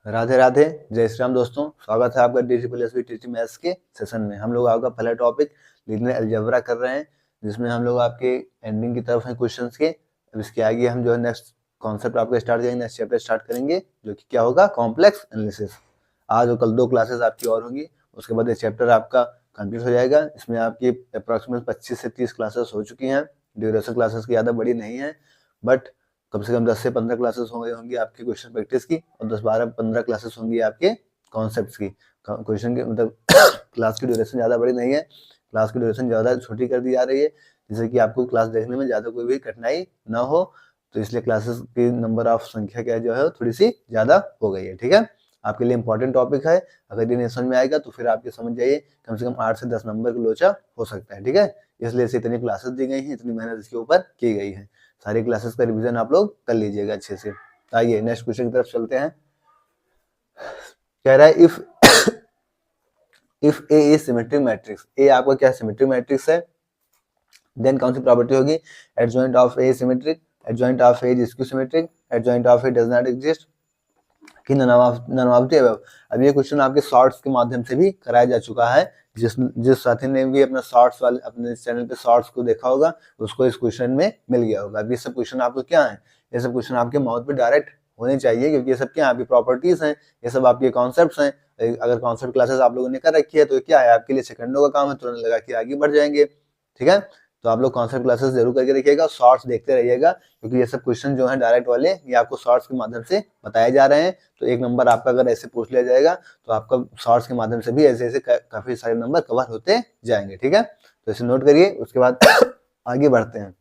राधे राधे, जय श्री राम दोस्तों। स्वागत है आपका DCPLSB टीटी मैथ्स के सेशन में। हम लोग आपका पहला टॉपिक लीनियर अलजेब्रा कर रहे हैं, जिसमें हम लोग आपके एंडिंग की तरफ हैं क्वेश्चंस के। अब इसके आगे हम जो है नेक्स्ट कॉन्सेप्ट आपका स्टार्ट करेंगे, नेक्स्ट चैप्टर स्टार्ट करेंगे, जो कि क्या होगा, कॉम्प्लेक्स एनालिसिस। आज और कल 2 क्लासेस आपकी और होंगी, उसके बाद ये चैप्टर आपका कंप्लीट हो जाएगा। इसमें आपकी अप्रॉक्सीमेट 25 से 30 क्लासेस हो चुकी हैं। ड्यूरेशन क्लासेस की ज़्यादा बड़ी नहीं है, बट कम से कम 10 से 15 क्लासेस होंगी आपकी क्वेश्चन प्रैक्टिस की, और 10-12-15 क्लासेस होंगी आपके कॉन्सेप्ट्स की। क्वेश्चन के मतलब क्लास की ड्यूरेशन ज़्यादा बड़ी नहीं है, क्लास की ड्यूरेशन ज़्यादा छोटी कर दी जा रही है, जिससे कि आपको क्लास देखने में ज़्यादा कोई भी कठिनाई ना हो। तो इसलिए क्लासेस की नंबर ऑफ संख्या क्या जो है थोड़ी सी ज़्यादा हो गई है। ठीक है, आपके लिए इंपॉर्टेंट टॉपिक है। अगर ये नहीं समझ में आएगा तो फिर आपके समझ जाइए, कम से कम 8 से 10 नंबर का लोचा हो सकता है। ठीक है, इसलिए इसे इतनी क्लासेस दी गई हैं, इतनी मेहनत इसके ऊपर की गई है। सारी क्लासेस का रिवीजन आप लोग कर लीजिएगा अच्छे से। आइए नेक्स्ट क्वेश्चन की तरफ चलते हैं। कह रहा है if A is symmetric matrix, A आपका क्या सिमेट्रिक मैट्रिक्स है, देन कौन सी प्रॉपर्टी होगी, adjoint of A symmetric, adjoint of A is skew symmetric, adjoint of A does not exist, कि नन ऑफ द अबव। अब ये क्वेश्चन आपके शॉर्ट्स के माध्यम से भी कराया जा चुका है। जिस साथी ने भी अपना शॉर्ट्स वाले अपने चैनल पे शॉर्ट्स को देखा होगा, उसको इस क्वेश्चन में मिल गया होगा। अब ये सब क्वेश्चन आपको क्या है, ये सब क्वेश्चन आपके माउथ पे डायरेक्ट होने चाहिए, क्योंकि ये सब क्या आपकी प्रॉपर्टीज हैं, ये सब आपके कॉन्सेप्ट्स हैं। अगर कॉन्सेप्ट क्लासेस आप लोगों ने कर रखी है तो क्या है, आपके लिए सेकंडों का काम है, तुरंत लगा के आगे बढ़ जाएंगे। ठीक है, तो आप लोग कॉन्सेप्ट क्लासेस जरूर करके रखिएगा, शॉर्ट्स देखते रहिएगा, क्योंकि ये सब क्वेश्चन जो है डायरेक्ट वाले ये आपको शॉर्ट्स के माध्यम से बताए जा रहे हैं। तो एक नंबर आपका अगर ऐसे पूछ लिया जाएगा तो आपका शॉर्ट्स के माध्यम से भी ऐसे ऐसे काफी सारे नंबर कवर होते जाएंगे। ठीक है, तो इसे नोट करिए, उसके बाद आगे बढ़ते हैं।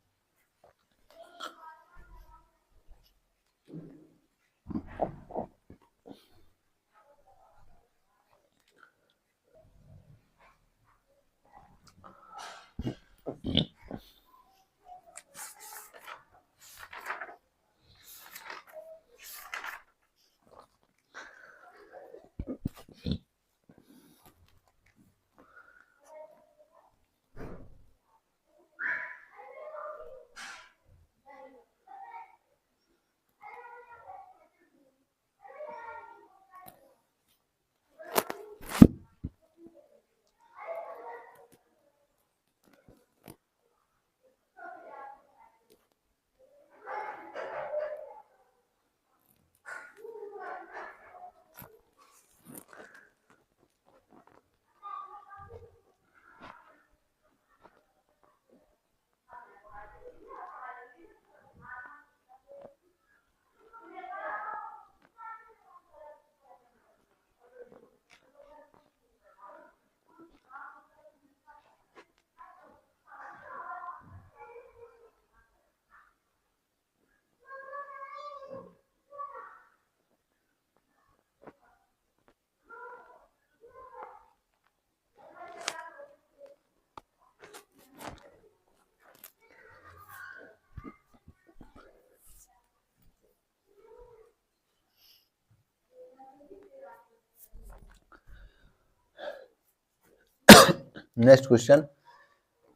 नेक्स्ट क्वेश्चन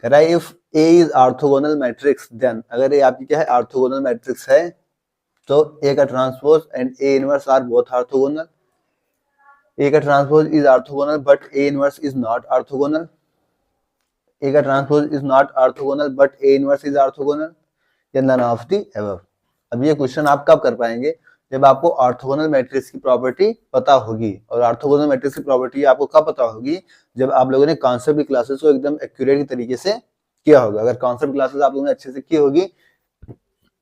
कह रहा है if A is orthogonal matrix, then अगर ये आपकी क्या है, ऑर्थोगोनल मैट्रिक्स है, तो ए का transpose and A inverse are both orthogonal. A का transpose is orthogonal but A inverse is not orthogonal. A का transpose is not orthogonal but A inverse is orthogonal, या नन ऑफ द अबव। अब ये question आप कब कर पाएंगे, जब आपको ऑर्थोगोनल मैट्रिक्स की प्रॉपर्टी पता होगी। और ऑर्थोगोनल मैट्रिक्स की प्रॉपर्टी आपको कब पता होगी, जब आप लोगों ने कॉन्सेप्ट की क्लासेस को एकदम एक्यूरेट तरीके से किया होगा। अगर कॉन्सेप्ट क्लासेस आप लोगों ने अच्छे से की होगी,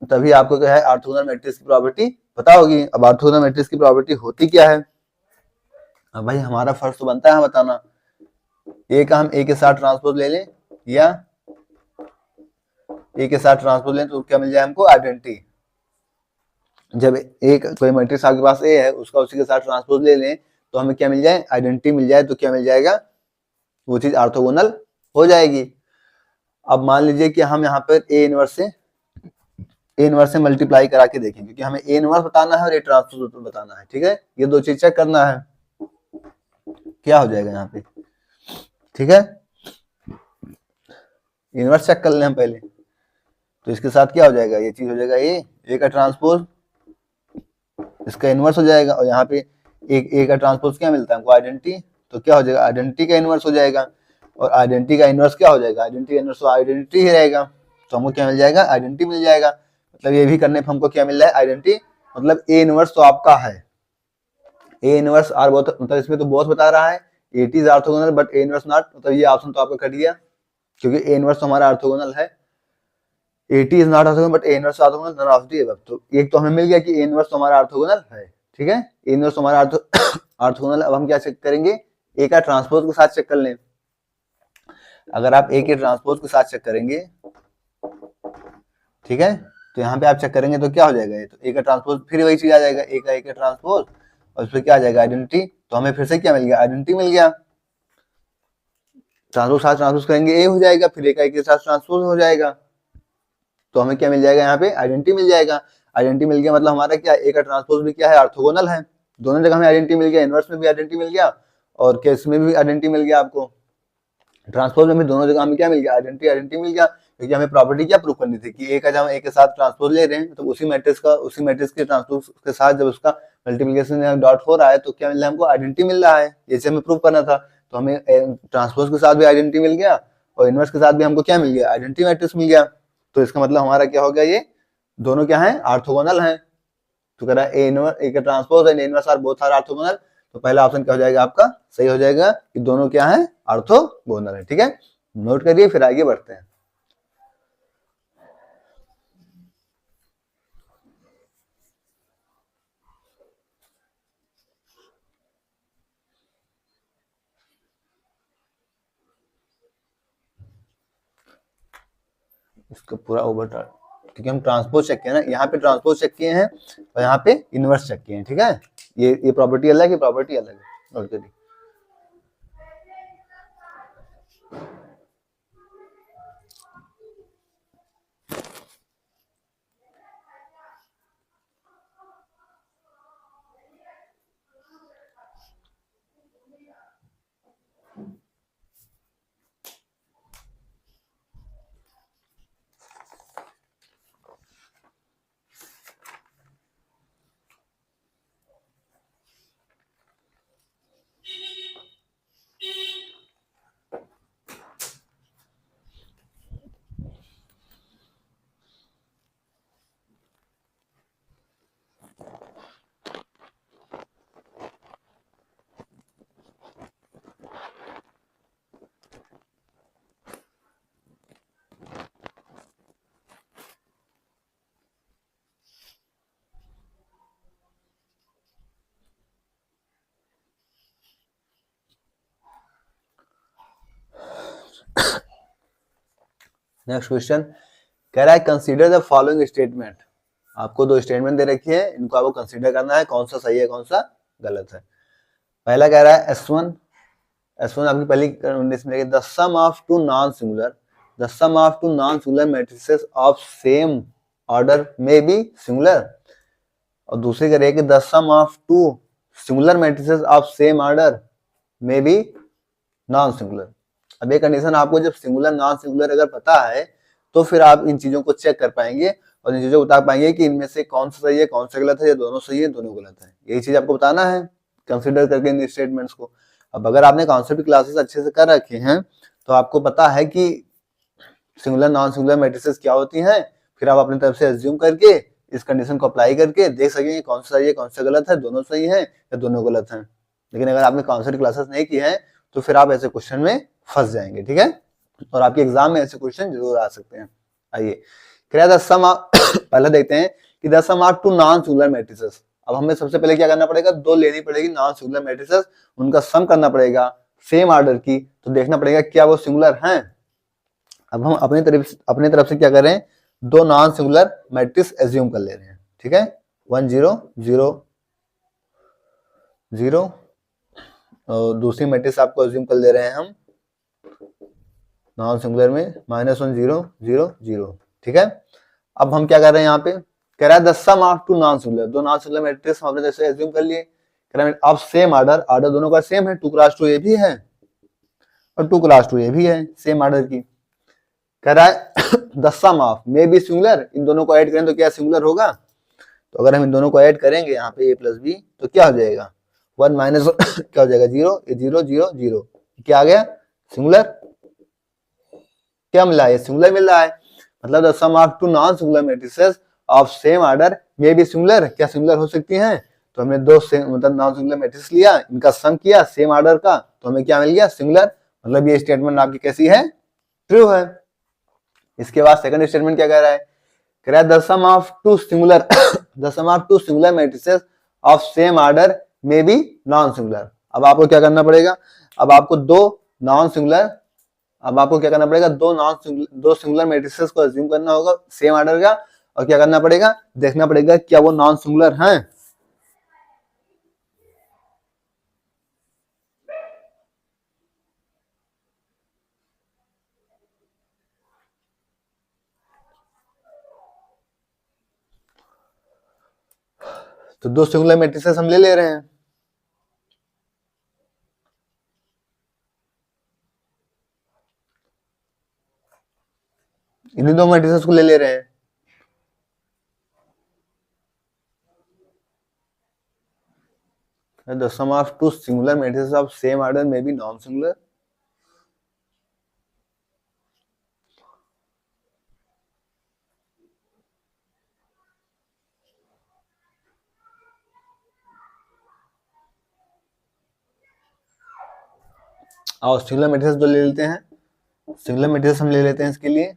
तभी आपको क्या है, ऑर्थोगोनल मैट्रिक्स की प्रॉपर्टी पता होगी। अब ऑर्थोगोनल मैट्रिक्स की प्रॉपर्टी होती क्या है, अब भाई हमारा फर्ज तो बनता है बताना। ए का हम ए के साथ ट्रांसपोज ले लें, या ए के साथ ट्रांसपोज लें तो क्या मिल जाए हमको, आइडेंटिटी। जब एक कोई मैट्रिक्स आपके पास ए है, उसका उसी के साथ ट्रांसपोज ले लें तो हमें क्या मिल जाए, आइडेंटिटी मिल जाए। तो क्या मिल जाएगा, वो चीज ऑर्थोगोनल हो जाएगी। अब मान लीजिए कि हम यहाँ पर ए इनवर्स से मल्टीप्लाई करा के देखें, क्योंकि हमें ए इनवर्स बताना है और ए ट्रांसपोज बताना है। ठीक है, ये दो चीज चेक करना है, क्या हो जाएगा यहाँ पे। ठीक है, इनवर्स चेक कर लें हम पहले, तो इसके साथ क्या हो जाएगा, ये चीज हो जाएगा ए का ट्रांसपोज, इसका इनवर्स हो जाएगा, और यहाँ पे एक ए का ट्रांसपोज क्या मिलता है हमको, आइडेंटिटी। तो क्या हो जाएगा, आइडेंटिटी का इनवर्स हो जाएगा, और आइडेंटिटी का इनवर्स क्या हो जाएगा, आइडेंटिटी का इनवर्स तो आइडेंटिटी ही रहेगा। तो हमको क्या मिल जाएगा, आइडेंटिटी मिल जाएगा। मतलब ये भी करने पर हमको क्या मिल रहा है, आइडेंटिटी। मतलब ए इनवर्स तो आपका है, ए इनवर्स आर बहुत, मतलब इसमें तो बहुत बता रहा है it is orthogonal but A inverse not, मतलब ये ऑप्शन तो आपका कट गया, क्योंकि ए इनवर्स तो हमारा ऑर्थोगोनल है। AT is not orthogonal but A inverse orthogonal, none of the above. तो एक तो हमें मिल गया कि ए इनवर्स तो हमारा ऑर्थोगोनल है, ठीक है, ए इनवर्स तो हमारा ऑर्थोगोनल। अब हम क्या चेक करेंगे, ए का ट्रांसपोज के साथ चेक कर लें। अगर आप ए के ट्रांसपोज के साथ चेक करेंगे, ठीक है, तो यहाँ पे आप चेक करेंगे तो क्या हो जाएगा, ये तो ए का ट्रांसपोज फिर वही चीज आ जाएगा, ए का ट्रांसपोज, और उसमें क्या आ जाएगा, आइडेंटिटी। तो हमें फिर से क्या मिल गया, आइडेंटिटी मिल गया। ट्रांसपोज साथ ट्रांसपोज करेंगे ए हो जाएगा, फिर ए के साथ ट्रांसपोज हो जाएगा, तो हमें क्या मिल जाएगा, यहाँ पे आइडेंटिटी मिल जाएगा। आइडेंटिटी मिल गया मतलब हमारा क्या, ए का ट्रांसपोज भी क्या है, ऑर्थोगोनल है। दोनों जगह हमें आइडेंटिटी मिल गया, इनवर्स में भी आइडेंटिटी मिल गया और केस में भी आइडेंटिटी मिल गया। आपको ट्रांसपोज में भी दोनों जगह हमें क्या मिल गया, आइडेंटिटी मिल गया। क्योंकि हमें प्रॉपर्टी क्या प्रूव करनी थी कि ए का जब हम ए के साथ ट्रांसपोज ले रहे हैं तो उसी मैट्रिक्स के ट्रांसपोज के साथ जब उसका मल्टीप्लिकेशन डॉट हो रहा है तो क्या मिल रहा है हमको, आइडेंटिटी मिल रहा है। जैसे हमें प्रूव करना था, तो हमें ट्रांसपोज के साथ भी आइडेंटिटी मिल गया और इनवर्स के साथ भी हमको क्या मिल गया, आइडेंटिटी मैट्रिक्स मिल गया। तो इसका मतलब हमारा क्या हो गया, ये दोनों क्या है, ऑर्थोगोनल है। तो कह रहा है ए इनवर्स, ए का transpose and inverse are both are orthogonal. तो पहला ऑप्शन क्या हो जाएगा आपका, सही हो जाएगा कि दोनों क्या है, ऑर्थोगोनल है। ठीक है, नोट करिए, फिर आगे बढ़ते हैं। इसको पूरा ओवर, क्योंकि हम ट्रांसपोज चेक किए ना, यहाँ पे ट्रांसपोज चेक किए हैं और यहाँ पे इनवर्स चेक किए हैं। ठीक है, ये प्रॉपर्टी अलग है, प्रॉपर्टी अलग है। नोट करिए। नेक्स्ट क्वेश्चन कह रहा है, कंसीडर द फॉलोइंग स्टेटमेंट। आपको दो स्टेटमेंट दे रखी है, इनको आपको कंसीडर करना है, कौन सा सही है कौन सा गलत है। पहला कह रहा है S1 आपकी पहली कंडीशन है, the sum of two non singular matrices of same order may be singular. और दूसरी कह रही है कि the sum of two singular matrices of same order may be non singular. अब ये कंडीशन आपको जब सिंगुलर नॉन सिंगुलर अगर पता है तो फिर आप इन चीजों को चेक कर पाएंगे और इन चीजों को बता पाएंगे कि इनमें से कौन सा सही है कौन सा गलत है, या दोनों सही है दोनों गलत है। यही चीज आपको बताना है कंसिडर करके इन स्टेटमेंट्स को। अब अगर आपने कॉन्सेप्ट क्लासेस अच्छे से कर रखे हैं तो आपको पता है कि सिंगुलर नॉन सिंगुलर मैट्रिसेस क्या होती हैं, फिर आप अपनी तरफ से एज्यूम करके इस कंडीशन को अप्लाई करके देख सकेंगे कौन सा सही है कौन सा गलत है, दोनों सही है या दोनों गलत है। लेकिन अगर आपने कॉन्सेप्ट क्लासेस नहीं की है तो फिर आप ऐसे क्वेश्चन में फंस जाएंगे। ठीक है, और आपके एग्जाम में ऐसे क्वेश्चन जरूर आ सकते हैं। आइए पहले देखते हैं कि the sum of two non singular matrices. अब हमें सबसे पहले क्या करना पड़ेगा, दो लेनी पड़ेगी नॉन सिंगुलर मैट्रिसेस, उनका सम करना पड़ेगा सेम ऑर्डर की, तो देखना पड़ेगा क्या वो सिंगुलर हैं। अब हम अपनी तरफ से क्या कर रहे हैं, दो नॉन सिंगुलर मैट्रिक्स एज्यूम कर ले रहे हैं। ठीक है, 1 0 0 0 और दूसरी मैट्रिक्स आपको एज्यूम कर ले रहे हैं हम नॉन सिंगुलर में -1 0 0 0। ठीक है, अब हम क्या कर रहे हैं, यहाँ पे कह रहा है the sum of two non singular, दो नॉन सिंगुलर मैट्रिक्स हमने जैसे एज्यूम कर लिए, कह रहा है ऑफ सेम ऑर्डर दोनों का सेम है, 2 क्रॉस 2 ये भी है और 2 क्रॉस 2 ये भी है सेम ऑर्डर की। कह रहा है the sum of may be singular, इन दोनों को ऐड करें तो क्या सिंगुलर होगा। तो अगर हम इन दोनों को ऐड करेंगे यहाँ पे a प्लस बी तो क्या हो जाएगा 1 माइनस क्या हो जाएगा 0, ये 0 0 0, क्या आ गया सिंगुलर, क्या मिला है, ये सिंगुलर मिल रहा है। मतलब the sum of two non singular matrices of same order may be singular, क्या सिंगुलर हो सकती हैं। तो हमने दो मतलब नॉन सिंगुलर मैट्रिक्स लिया, इनका सम किया सेम ऑर्डर का, तो हमें क्या मिल गया सिंगुलर। मतलब ये स्टेटमेंट आपकी कैसी है, ट्रू है। इसके बाद सेकंड स्टेटमेंट क्या कह रहा है, कह रहा है the sum of two singular the sum of two singular matrices of same order may be non singular. अब आपको क्या करना पड़ेगा, अब आपको दो नॉन सिंगुलर, अब आपको क्या करना पड़ेगा, दो सिंगुलर मैट्रिसेस को अज्यूम करना होगा सेम ऑर्डर का, और क्या करना पड़ेगा, देखना पड़ेगा क्या वो नॉन सिंगुलर हैं। तो दो सिंगुलर मैट्रिसेस हम ले रहे हैं, इन्हीं दो मैट्रिसेस को ले रहे हैं। The sum of two singular matrices of same order may be non-singular. और सिंगुलर मैट्रिसेस जो ले लेते हैं, सिंगुलर मैट्रिसेस हम ले लेते हैं इसके लिए,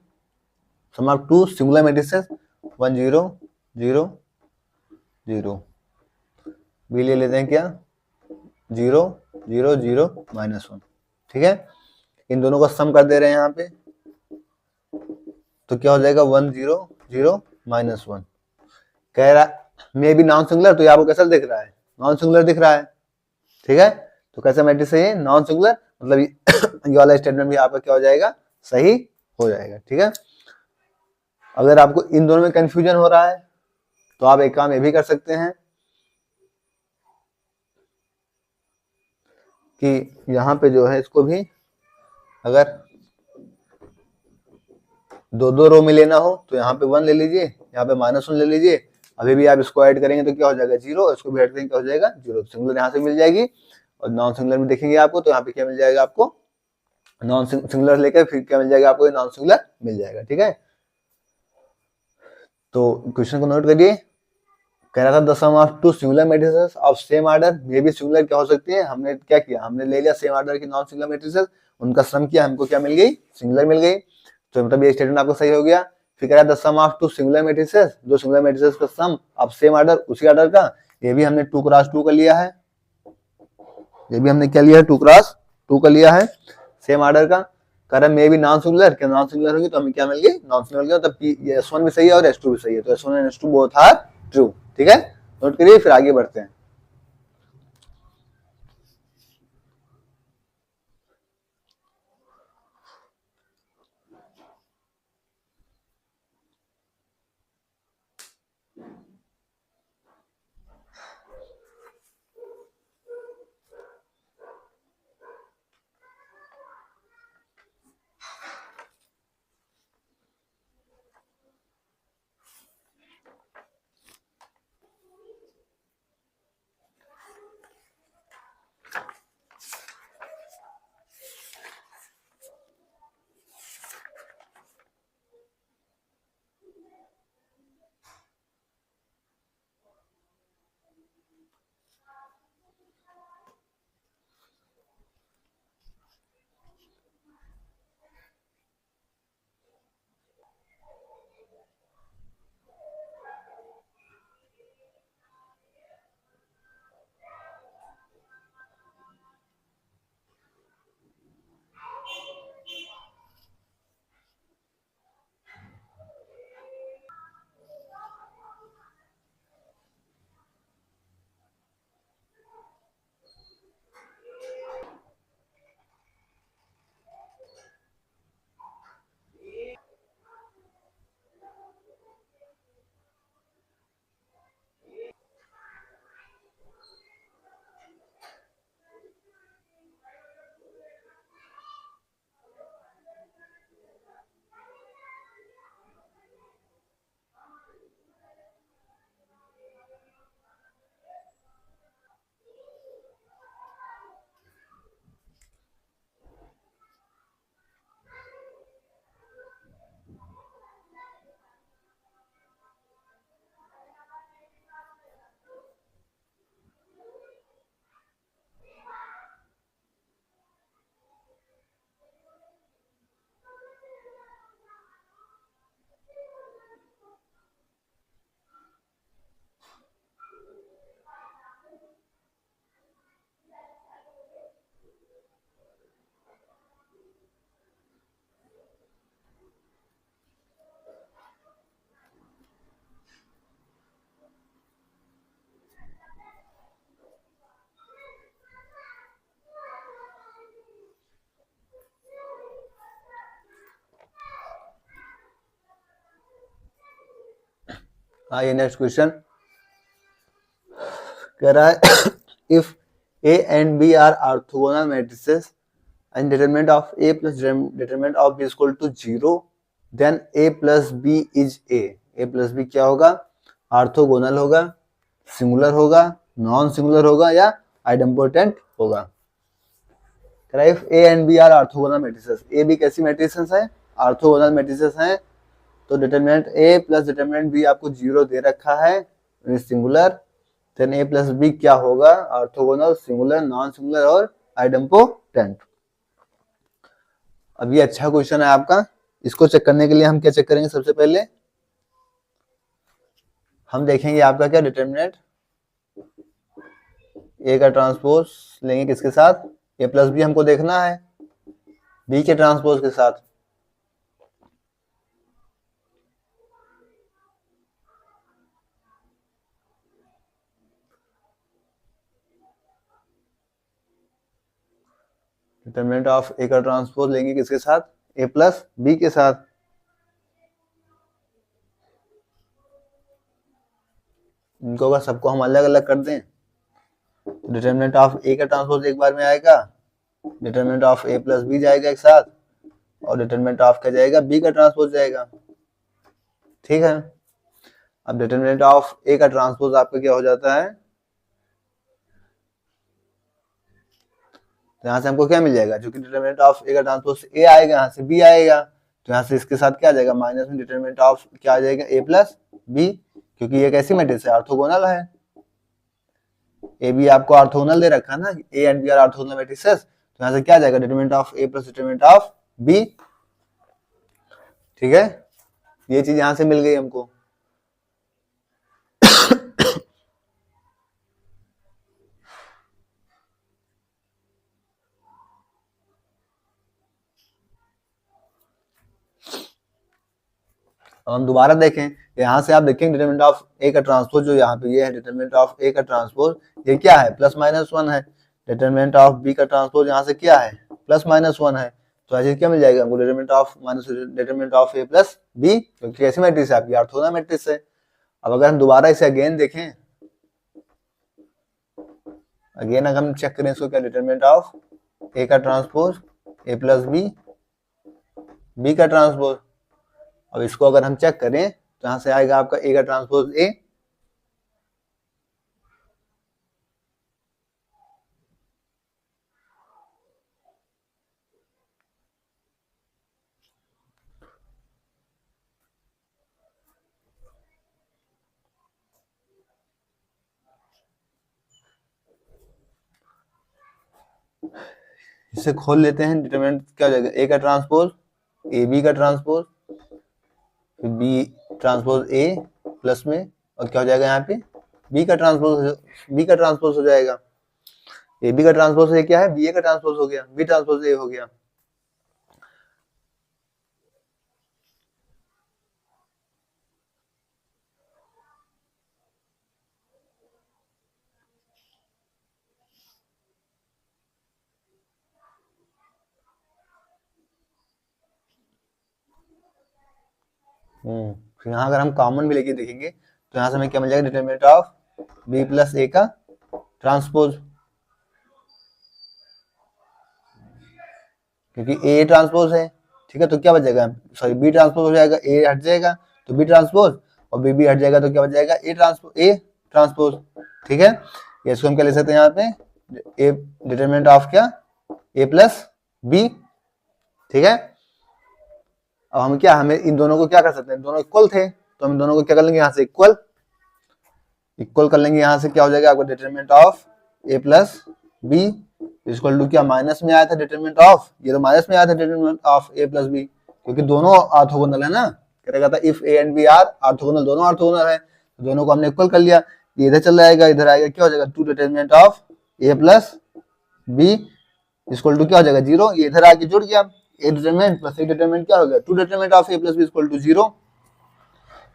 सम ऑफ टू सिंगुलर मैट्रिसेस 1 0 0 0, भी ले लेते हैं क्या 0 0 0 -1, ठीक है। इन दोनों का सम कर दे रहे हैं यहाँ पे, तो क्या हो जाएगा 1 0 0 -1। कह रहा मे बी नॉन सिंगुलर, तो ये आपको कैसा दिख रहा है, नॉन सिंगुलर दिख रहा है, ठीक है। तो कैसा मैट्रिक्स है ये, नॉन सिंगुलर, मतलब ये वाला स्टेटमेंट भी आपका क्या हो जाएगा, सही हो जाएगा, ठीक है। अगर आपको इन दोनों में कंफ्यूजन हो रहा है तो आप एक काम ये भी कर सकते हैं कि यहाँ पे जो है इसको भी अगर दो दो रो में लेना हो तो यहाँ पे 1 ले लीजिए, यहाँ पे -1 ले लीजिए। अभी भी आप इसको ऐड करेंगे तो क्या हो जाएगा 0, इसको भी ऐड करेंगे क्या हो जाएगा 0। सिंगुलर यहाँ से मिल जाएगी, और नॉन सिंगुलर में देखेंगे आपको तो यहाँ पे क्या मिल जाएगा आपको, नॉन सिंगुलर लेकर फिर क्या मिल जाएगा आपको, नॉन सिंगुलर मिल जाएगा, ठीक है। तो क्वेश्चन को नोट करिए, कह रहा था the sum of two singular matrices of same order may be singular, क्या हो सकती है, हमने क्या किया, हमने ले लिया सेम ऑर्डर की नॉन सिंगुलर मैट्रिसेस, उनका सम किया, हमको क्या मिल गई, सिंगुलर मिल गई। तो मतलब ये स्टेटमेंट आपको सही हो गया। फिर कह रहा है the sum of two singular matrices, दो सिंगुलर मैट्रिसेस का सम ऑफ सेम ऑर्डर, उसी ऑर्डर का, ये भी हमने 2 क्रॉस 2 का लिया है, ये भी हमने क्या लिया है 2 क्रॉस 2 का लिया है सेम ऑर्डर का। कह रहा है मे बी नॉन सिंगुलर, क्या नॉन सिंगुलर होगी तो हमें क्या मिल गई, नॉन सिंगुलर मिल गई। तो S1 भी सही है और S2 भी सही है, तो S1 और S2 बोथ आर ट्रू, ठीक है। नोट करिए, फिर आगे बढ़ते हैं। हाँ, ये नेक्स्ट क्वेश्चन कह रहा है if A and B are orthogonal matrices and determinant of A plus determinant of B equal to 0 then A plus B is A plus B क्या होगा? ऑर्थोगोनल होगा, सिंगुलर होगा, नॉन सिंगुलर होगा या idempotent होगा। कह रहा है if A and B are orthogonal matrices, A B कैसी मैट्रिसेस है? ऑर्थोगोनल मैट्रिसेस हैं। तो determinant A plus determinant B आपको 0 दे रखा है, singular. Then A plus B क्या होगा? ऑर्थोगोनल, सिंगुलर, नॉन सिंगुलर और आइडेम्पोटेंट। अब ये अच्छा क्वेश्चन है आपका। इसको चेक करने के लिए हम क्या चेक करेंगे? सबसे पहले हम देखेंगे आपका क्या डिटरमिनेंट ए का ट्रांसपोज लेंगे किसके साथ? ए प्लस बी हमको देखना है बी के ट्रांसपोज के साथ। डिटरमिनेंट ऑफ ए का ट्रांसपोज लेंगे किसके साथ? ए प्लस बी के साथ। इनको अगर सबको हम अलग अलग कर दें तो डिटरमिनेंट ऑफ ए का ट्रांसपोज एक बार में आएगा, determinant of A plus B जाएगा एक साथ, और डिटरमिनेंट ऑफ क्या जाएगा? बी का ट्रांसपोज जाएगा। ठीक है। अब डिटरमिनेंट ऑफ ए का ट्रांसपोज आपका क्या हो जाता है? तो यहाँ से हमको क्या मिल जाएगा? जो कि डिटरमिनेंट ऑफ ए का ट्रांसपोज ए आएगा, यहाँ से बी आएगा, तो यहाँ से इसके साथ क्या आ जाएगा? माइनस में डिटरमिनेंट ऑफ क्या आ जाएगा? ए प्लस बी, क्योंकि ये कैसी मैट्रिक्स है? ऑर्थोगोनल है। ए बी आपको ऑर्थोगोनल दे रखा है ना, A and B are orthogonal matrices. तो यहाँ से क्या आ जाएगा? Determinant of A plus determinant of B. ठीक है, ये चीज यहाँ से मिल गई हमको। अब हम दोबारा देखें, यहाँ से आप देखेंगे डिटरमिनेंट ऑफ ए का ट्रांसपोज जो यहाँ पे ये है, डिटरमिनेंट ऑफ ए का ट्रांसपोज ये क्या है? प्लस माइनस 1 है। डिटरमिनेंट ऑफ बी का ट्रांसपोज यहाँ से क्या है? प्लस माइनस 1 है। तो ऐसे क्या मिल जाएगा हमको? Determinant of minus determinant of A plus B, क्योंकि कैसी मैट्रिक्स है आपकी? ऑर्थोगोनल मैट्रिक्स है। अब अगर हम दोबारा इसे अगेन देखें, अगेन अगर हम चेक करें इसको, क्या डिटरमिनेंट ऑफ ए का transpose A plus B, B का ट्रांसपोज। अब इसको अगर हम चेक करें तो यहां से आएगा आपका ए का ट्रांसपोज ए, इसे खोल लेते हैं। डिटरमिनेंट क्या हो जाएगा? ए का ट्रांसपोज ए बी का ट्रांसपोज, फिर बी ट्रांसपोज ए प्लस में, और क्या हो जाएगा यहाँ पे? बी का ट्रांसपोज हो जाएगा। ए बी का ट्रांसपोज ए क्या है? बी ए का ट्रांसपोज हो गया, बी ट्रांसपोज ए हो गया। फिर यहाँ अगर हम कॉमन भी लेके देखेंगे तो यहाँ से हमें क्या मिल जाएगा? डिटरमिनेंट ऑफ बी प्लस ए का ट्रांसपोज, क्योंकि ए ट्रांसपोज है। ठीक है, तो क्या बचेगा? सॉरी, बी ट्रांसपोज हो जाएगा, ए हट जाएगा तो बी ट्रांसपोज, और बी हट जाएगा तो क्या बच जाएगा? A transpose. ठीक है, ये इसको हम क्या ले सकते हैं यहाँ पे? ए डिटरमिनेंट ऑफ क्या? ए प्लस बी। ठीक है, अब हम क्या, हमें इन दोनों को क्या कर सकते हैं? दोनों इक्वल थे, तो हम दोनों को क्या कर लेंगे? यहाँ से इक्वल कर लेंगे। यहाँ से क्या हो जाएगा आपका? Determinant of A plus B equal to क्या? माइनस में आया था डिटरमिनेंट ऑफ, ये तो माइनस में आया था determinant of A plus B, क्योंकि दोनों ऑर्थोगोनल है ना। करेगा था if A and B are orthogonal, दोनों ऑर्थोगोनल है, तो दोनों को हमने इक्वल कर लिया। ये इधर चल जाएगा, इधर आएगा, क्या हो जाएगा? 2 determinant of A plus B equal to क्या हो जाएगा? 0। ये इधर आके जुड़ गया, A determinant plus A determinant क्या हो गया? 2 determinant of A plus B equal to 0।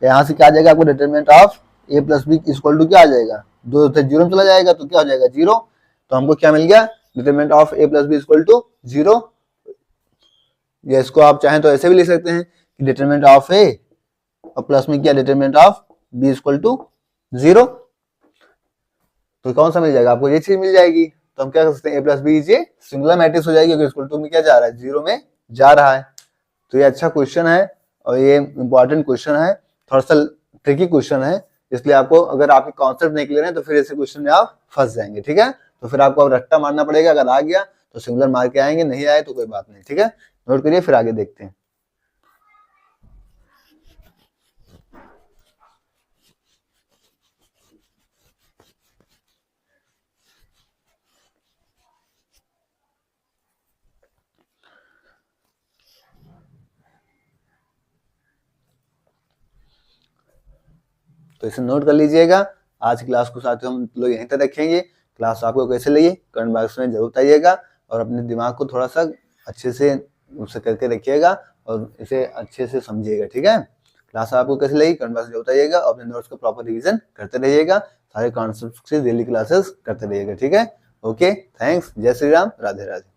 यहाँ से क्या आ जाएगा आपको? Determinant of A plus B equal to क्या आ जाएगा? 2 से 0 में चला जाएगा तो क्या हो जाएगा? 0। तो हमको क्या मिल गया? Determinant of A plus B equal to 0। या इसको आप चाहें तो ऐसे भी लिख सकते हैं कि डिटरमिनेंट ऑफ ए और प्लस में क्या? Determinant of B equal to 0, तो कौन सा मिल जाएगा आपको, ये चीज मिल जाएगी। तो हम क्या कर सकते हैं, ए प्लस बी ये सिंगुलर मैट्रिक्स हो जाएगी, क्योंकि इक्वल टू में क्या जा रहा है, 0 में जा रहा है। तो ये अच्छा क्वेश्चन है और ये इंपॉर्टेंट क्वेश्चन है, थोड़ा सा ट्रिकी क्वेश्चन है, इसलिए आपको अगर आपके कॉन्सेप्ट नहीं क्लियर है तो फिर ऐसे क्वेश्चन में आप फंस जाएंगे, ठीक है। तो फिर आपको अब रट्टा मारना पड़ेगा, अगर आ गया तो सिंगुलर मार के आएंगे, नहीं आए तो कोई बात नहीं, ठीक है। नोट करिए, फिर आगे देखते हैं। तो इसे नोट कर लीजिएगा। आज की क्लास को साथियों हम लोग यहीं तक रखेंगे। क्लास आपको कैसे लगी कमेंट बॉक्स में जरूर बताइएगा, और अपने दिमाग को थोड़ा सा अच्छे से उसे करके रखिएगा और इसे अच्छे से समझिएगा, ठीक है। क्लास आपको कैसे लगी कमेंट बॉक्स में बताइएगा, और अपने नोट्स को प्रॉपर रिवीजन करते रहिएगा, सारे कॉन्सेप्ट से डेली क्लासेस करते रहिएगा, ठीक है। ओके, थैंक्स, जय श्री राम, राधे राधे।